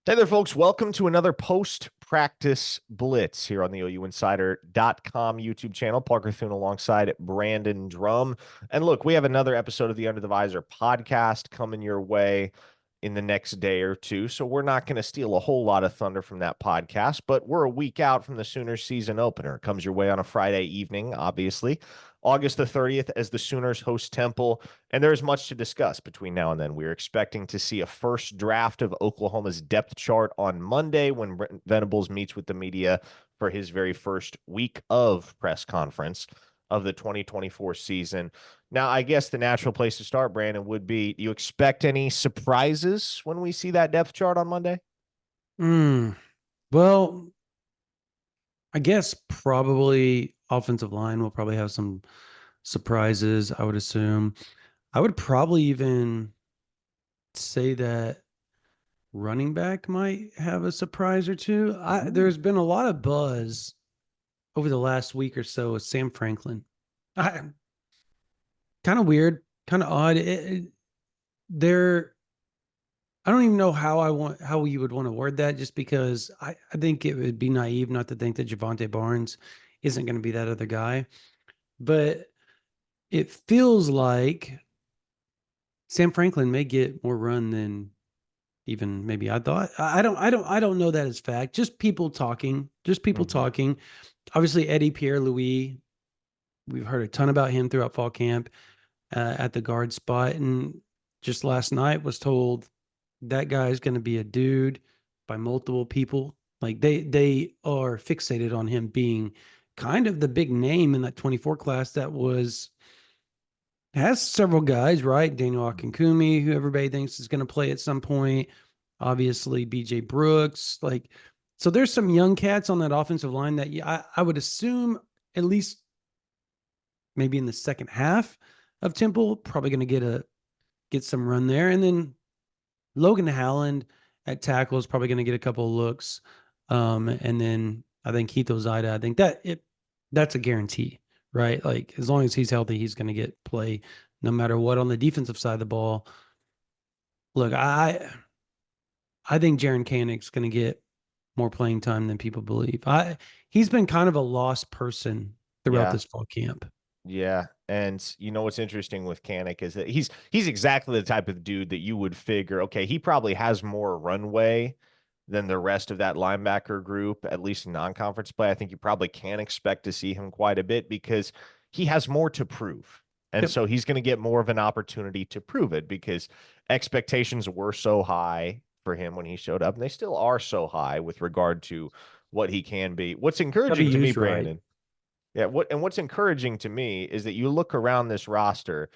Hey there, folks. Welcome to another post-practice blitz here on the OUinsider.com YouTube channel. Parker Thune alongside Brandon Drum. And look, we have another episode of the Under the Visor podcast coming your way in the next day or two. So we're not going to steal a whole lot of thunder from that podcast, but we're a week out from the Sooners season opener. It comes your way on a Friday evening, obviously. August the 30th as the Sooners host Temple, and there is much to discuss between now and then. We're expecting to see a first draft of Oklahoma's depth chart on Monday when Brent Venables meets with the media for his very first week of press conference of the 2024 season. Now, I guess the natural place to start, Brandon, would be, do you expect any surprises when we see that depth chart on Monday? Well, I guess probably offensive line will probably have some surprises, I would assume. I would probably even say that running back might have a surprise or two. There's been a lot of buzz over the last week or so with Sam Franklin. Kind of weird, kind of odd. There, I don't even know how you would want to word that, just because I think it would be naive not to think that Javante Barnes isn't going to be that other guy. But it feels like Sam Franklin may get more run than even maybe I thought. I don't know that as fact. Just people talking. Just people talking. Obviously, Eddie Pierre-Louis, we've heard a ton about him throughout fall camp at the guard spot, and just last night was told that guy is going to be a dude by multiple people. Like they are fixated on him being kind of the big name in that 24 class that has several guys, right? Daniel Akinkumi, who everybody thinks is going to play at some point. Obviously, BJ Brooks. So there's some young cats on that offensive line that I would assume at least maybe in the second half of Temple, probably going to get some run there. And then Logan Howland at tackle is probably going to get a couple of looks. And then I think Keith Ozida, I think that's a guarantee, right? Like as long as he's healthy, he's going to get play no matter what on the defensive side of the ball. Look, I think Jaron Kanig's going to get more playing time than people believe. He's been kind of a lost person throughout Yeah. this fall camp. Yeah, and you know what's interesting with Kanik is that he's exactly the type of dude that you would figure, okay, he probably has more runway than the rest of that linebacker group, at least in non-conference play. I think you probably can expect to see him quite a bit because he has more to prove. And Yep. so he's going to get more of an opportunity to prove it because expectations were so high for him when he showed up, and they still are so high with regard to what he can be. What's Got to be encouraging to me, used right. Brandon, yeah, what's encouraging to me is that you look around this roster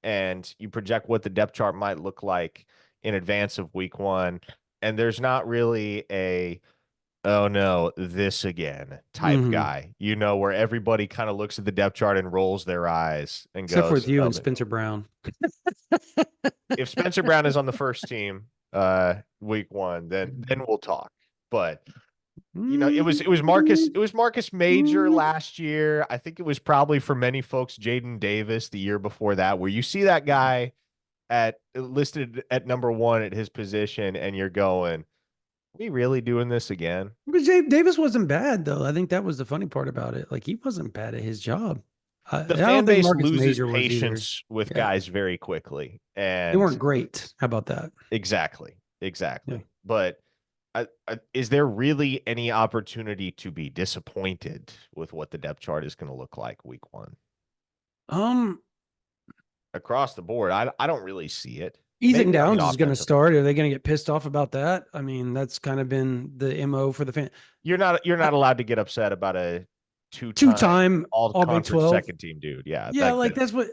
and you project what the depth chart might look like in advance of week one, and there's not really a oh no, this again type Mm-hmm. guy, where everybody kind of looks at the depth chart and rolls their eyes and Except for with goes, you oh, and Spencer Brown. if Spencer Brown is on the first team week one, then we'll talk. But it was Marcus Major last year. I think it was probably for many folks Jaden Davis the year before that, where you see that guy at listed at number one at his position, and you're going, we really doing this again? But Davis wasn't bad though. I think that was the funny part about it. Like he wasn't bad at his job. I The don't fan think base Marcus loses Major was either. patience with Yeah, guys very quickly. they And weren't great. How about that? exactly, Yeah. exactly. But is there really any opportunity to be disappointed with what the depth chart is going to look like week one? Um, Across the board, I don't really see it. Ethan Maybe on Downs the is going to offensive. start. Are they going to get pissed off about that? I mean, that's kind of been the MO for the fan. You're not allowed to get upset about a two-time Two-time all All Big conference 12. second team dude. Yeah, Yeah, like like that. that's what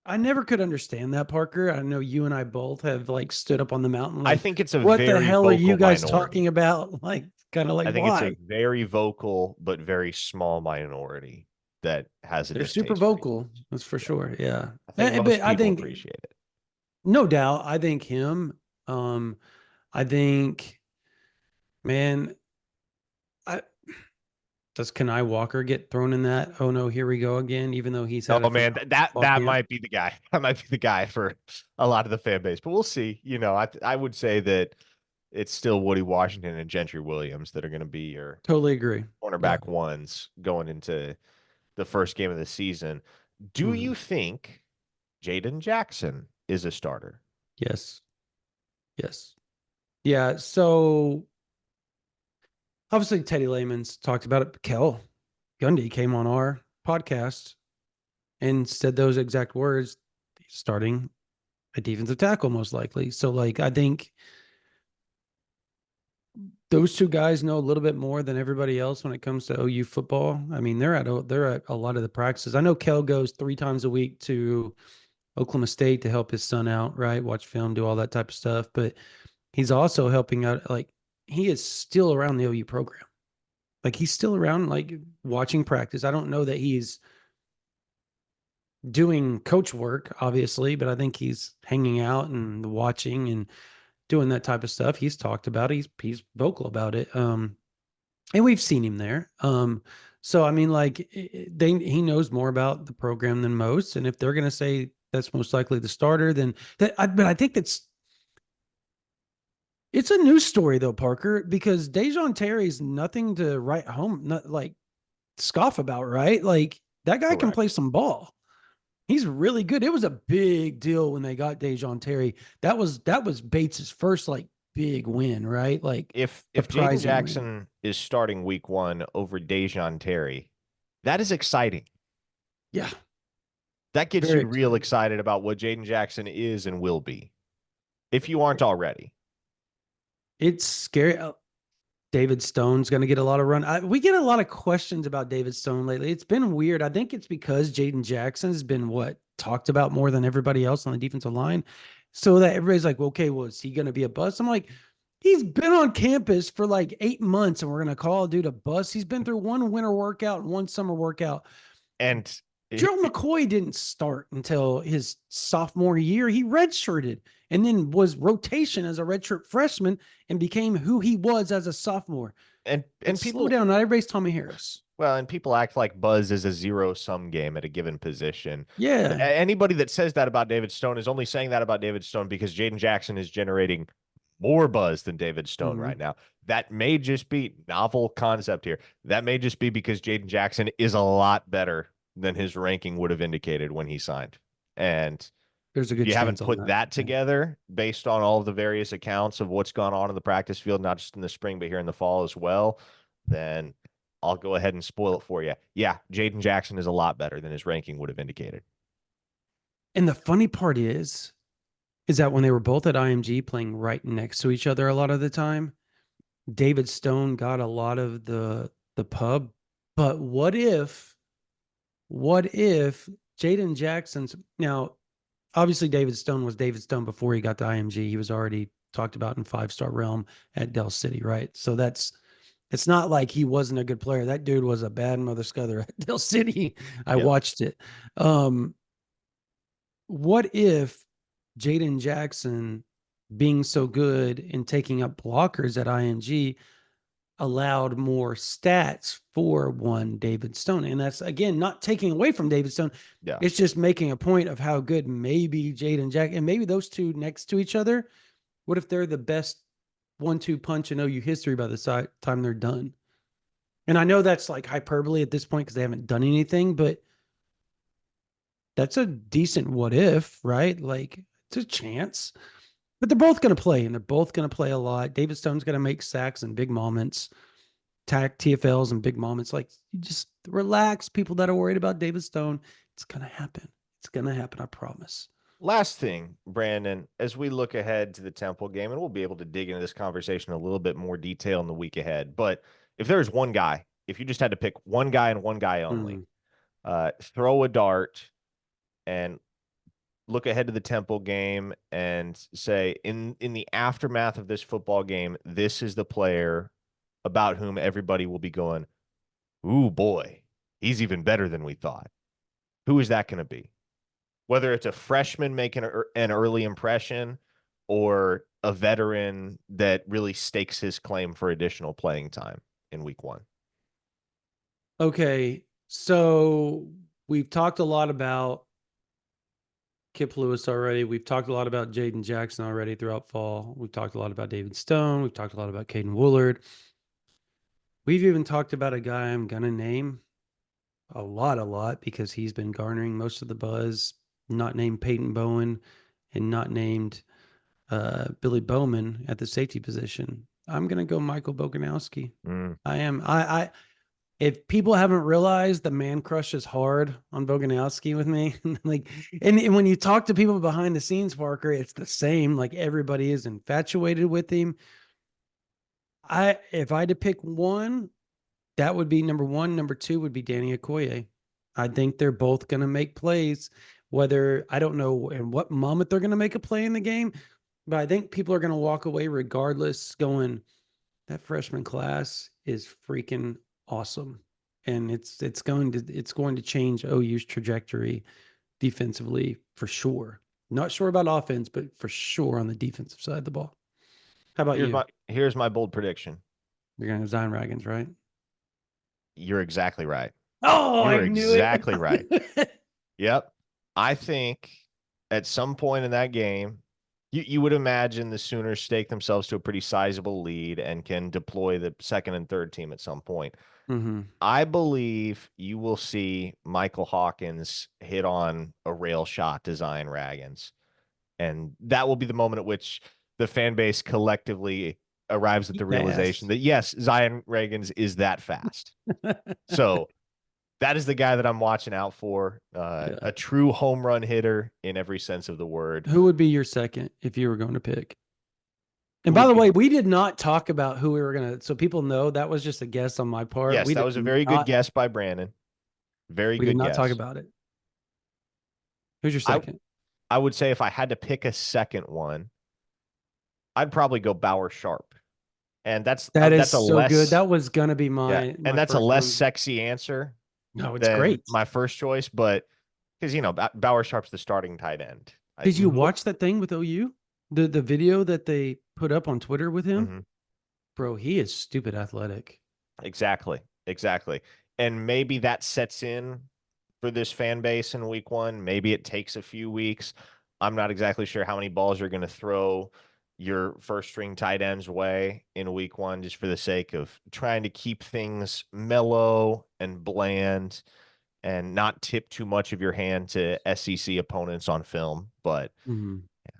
I never could understand that, Parker. I know you and I both have like stood up on the mountain, I like, think it's a what the very hell are you vocal guys talking minority. about? Like, kind of like, I think it's a why? very vocal but very small minority that has a They're super distaste for these vocal, things. that's for Yeah. sure. Yeah. I think But most I people think, appreciate it. no doubt, I think him, um, I think, man, I does Kanai Walker get thrown in that? Oh no, here we go again, even though he's had a Oh man, phenomenal that fall that camp. might be the guy. That might be the guy for a lot of the fan base. But we'll see. I would say that it's still Woody Washington and Gentry Williams that are going to be your Totally agree. Yeah. cornerback ones going into the first game of the season. Do Mhm. you think Jaden Jackson is a starter? Yes. Yes. Yeah. So obviously Teddy Lehman's talked about it. Kel Gundy came on our podcast and said those exact words, starting a defensive tackle, most likely. So, like, I think those two guys know a little bit more than everybody else when it comes to OU football. I mean, they're at a lot of the practices. I know Kel goes 3 times a week to Oklahoma State to help his son out, right? Watch film, do all that type of stuff. But he's also helping out, like, he is still around the OU program. Like, he's still around, like, watching practice. I don't know that he's doing coach work, obviously, but I think he's hanging out and watching and doing that type of stuff. He's talked about it. He's vocal about it. And we've seen him there. So I mean, like, he knows more about the program than most. And if they're going to say that's most likely the starter, then but I think it's a news story though, Parker, because Dejon Terry's nothing to write home, not like scoff about, right? Like, that guy can play Correct. some ball. He's really good. It was a big deal when they got Dejon Terry. That was Bates's first, like, big win, right? Like, If Jaden surprising win. Jackson is starting week one over Dejon Terry, that is exciting. Yeah, That gets very you real exciting. excited about what Jaden Jackson is and will be, if you aren't already. It's scary. David Stone's going to get a lot of run. We get a lot of questions about David Stone lately. It's been weird. I think it's because Jaden Jackson's been talked about more than everybody else on the defensive line. So that everybody's like, well, okay, well, is he going to be a bust? I'm like, he's been on campus for like 8 months and we're going to call a dude a bust. He's been through one winter workout and one summer workout. And Gerald McCoy didn't start until his sophomore year. He redshirted and then was rotation as a redshirt freshman and became who he was as a sophomore. and Like, slow people down. Not everybody's Tommy Harris. well, and people act like Buzz is a zero-sum game at a given position. Yeah. Anybody that says that about David Stone is only saying that about David Stone because Jaden Jackson is generating more buzz than David Stone Mm-hmm. right now. That may just be novel concept here. That may just be because Jaden Jackson is a lot better than his ranking would have indicated when he signed. And There's a if good you haven't chance on put that. that Yeah. together based on all of the various accounts of what's gone on in the practice field, not just in the spring, but here in the fall as well, then I'll go ahead and spoil it for you. Yeah, Jaden Jackson is a lot better than his ranking would have indicated. And the funny part is that when they were both at IMG playing right next to each other a lot of the time, David Stone got a lot of the pub. But what if Jaden Jackson's now obviously David Stone was David Stone before he got to IMG. He was already talked about in 5-star realm at Dell City, right? So it's not like he wasn't a good player. That dude was a bad mother scuther at Dell City. I Yep. watched it. Um, what if Jaden Jackson being so good in taking up blockers at IMG allowed more stats for one David Stone? And that's, again, not taking away from David Stone. Yeah. It's just making a point of how good maybe Jaden Jack and maybe those two next to each other. What if they're the best 1-2 punch in OU history by the time they're done? And I know that's like hyperbole at this point because they haven't done anything, but that's a decent what if, right? Like, it's a chance. But they're both going to play, and they're both going to play a lot. David Stone's going to make sacks in big moments, tack TFLs and big moments. Like, you just relax, people that are worried about David Stone. It's going to happen. It's going to happen. I promise. Last thing, Brandon, as we look ahead to the Temple game, and we'll be able to dig into this conversation a little bit more detail in the week ahead. But if there's one guy, if you just had to pick one guy and one guy only, throw a dart and look ahead to the Temple game and say, in the aftermath of this football game, this is the player about whom everybody will be going, ooh, boy, he's even better than we thought. Who is that going to be? Whether it's a freshman making an early impression or a veteran that really stakes his claim for additional playing time in week one. Okay. So we've talked a lot about Kip Lewis already. We've talked a lot about Jaden Jackson already throughout fall. We've talked a lot about David Stone. We've talked a lot about Caden Woolard. We've even talked about a guy I'm going to name a lot, because he's been garnering most of the buzz, not named Peyton Bowen and not named Billy Bowman at the safety position. I'm going to go Michael Boganowski. Mm. I am. If people haven't realized, the man crush is hard on Boganowski with me. Like, and when you talk to people behind the scenes, Parker, it's the same. Like, everybody is infatuated with him. If I had to pick one, that would be number one. Number two would be Danny Okoye. I think they're both going to make plays. Whether, I don't know in what moment they're going to make a play in the game, but I think people are going to walk away regardless, going, that freshman class is freaking awesome, and it's going to change OU's trajectory defensively for sure. Not sure about offense, but for sure on the defensive side of the ball. How about you? Here's my bold prediction. You're going to Zion Raggins, right? You're exactly right. Oh, You're I knew exactly it. right. Yep. I think at some point in that game, you would imagine the Sooners stake themselves to a pretty sizable lead and can deploy the second and third team at some point. Mm-hmm. I believe you will see Michael Hawkins hit on a rail shot to Zion Raggins. And that will be the moment at which the fan base collectively arrives at the realization that, yes, Zion Raggins is that fast. So that is the guy that I'm watching out for. Yeah. A true home run hitter in every sense of the word. Who would be your second if you were going to pick? And by the way, we did not talk about who we were going to, so people know that was just a guess on my part. Yes, that was a very good guess by Brandon. Very good guess. We did not talk about it. Who's your second? I would say if I had to pick a second one, I'd probably go Bauer Sharp. And that's so good. That was going to be my and that's a less sexy answer. No, it's great. My first choice, but because, Bauer Sharp's the starting tight end. Did you watch that thing with OU? The video that they put up on Twitter with him? Mm-hmm. Bro, he is stupid athletic. Exactly. And maybe that sets in for this fan base in week one. Maybe it takes a few weeks. I'm not exactly sure how many balls you're going to throw your first string tight ends way in week one, just for the sake of trying to keep things mellow and bland and not tip too much of your hand to SEC opponents on film. But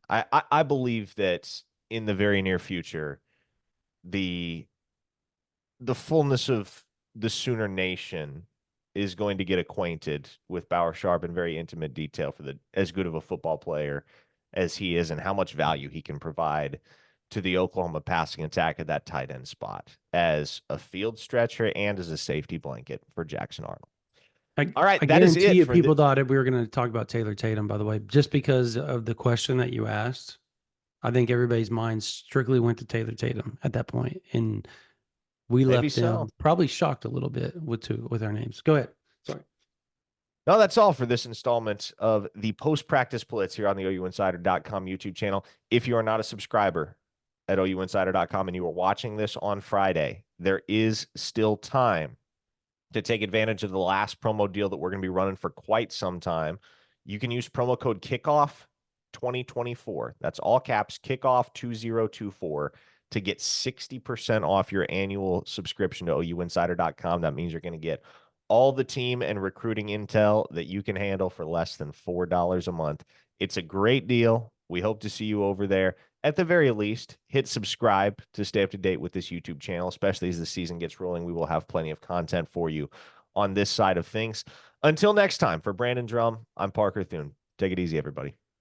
I believe that in the very near future, the fullness of the Sooner Nation is going to get acquainted with Bauer Sharp in very intimate detail for as good of a football player as he is and how much value he can provide to the Oklahoma passing attack at that tight end spot as a field stretcher and as a safety blanket for Jackson Arnold. All right, I guarantee you people thought we were going to talk about Taylor Tatum, by the way, just because of the question that you asked. I think everybody's mind strictly went to Taylor Tatum at that point, and we left them probably shocked a little bit with our names. Go ahead. Sorry. No, that's all for this installment of the post-practice blitz here on the OUinsider.com YouTube channel. If you are not a subscriber at OUinsider.com and you are watching this on Friday, there is still time to take advantage of the last promo deal that we're going to be running for quite some time. You can use promo code KICKOFF 2024. That's all caps, KICKOFF 2024 to get 60% off your annual subscription to OUinsider.com. That means you're going to get all the team and recruiting intel that you can handle for less than $4 a month. It's a great deal. We hope to see you over there. At the very least, hit subscribe to stay up to date with this YouTube channel, especially as the season gets rolling. We will have plenty of content for you on this side of things. Until next time, for Brandon Drum, I'm Parker Thune. Take it easy, everybody.